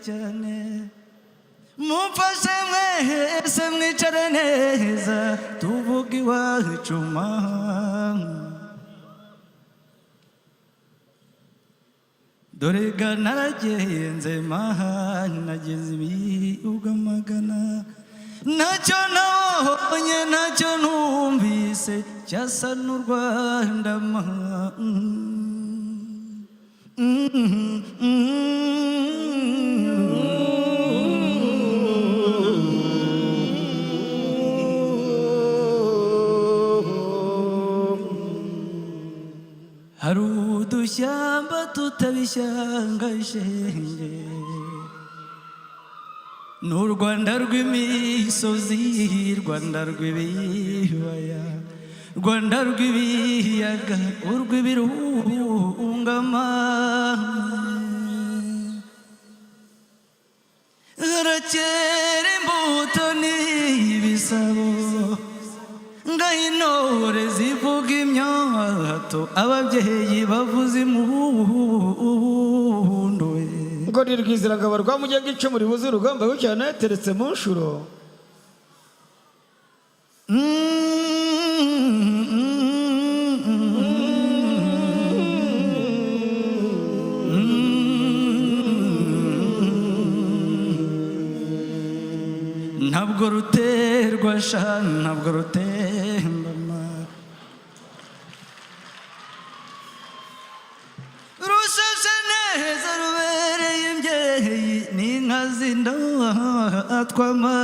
cyane mumfashe mwese mwicare neza tuvuge iwacu dore ga naragenze nageze ibihugu magana ntacyo nabonye ntacyo numvise cyasa n'u Rwanda hari udushyamba tutabishyangashenge n'u Rwanda rw'imisozi Rwanda rw'ibibaya Rwanda rw'ibiyaga urw'ibirunga harakera imbuto n'ibisabo ngahintore zivuga imyato ababyeyi bavuza impundu ngo nirwiziragabo rwamugenga icumu ribuze urugamba cyane yateretse mu nshuro ntabwo ruterwa shana ntabwo rutembama rushashe neza rubereye imbyeyi n'inka z'indatwama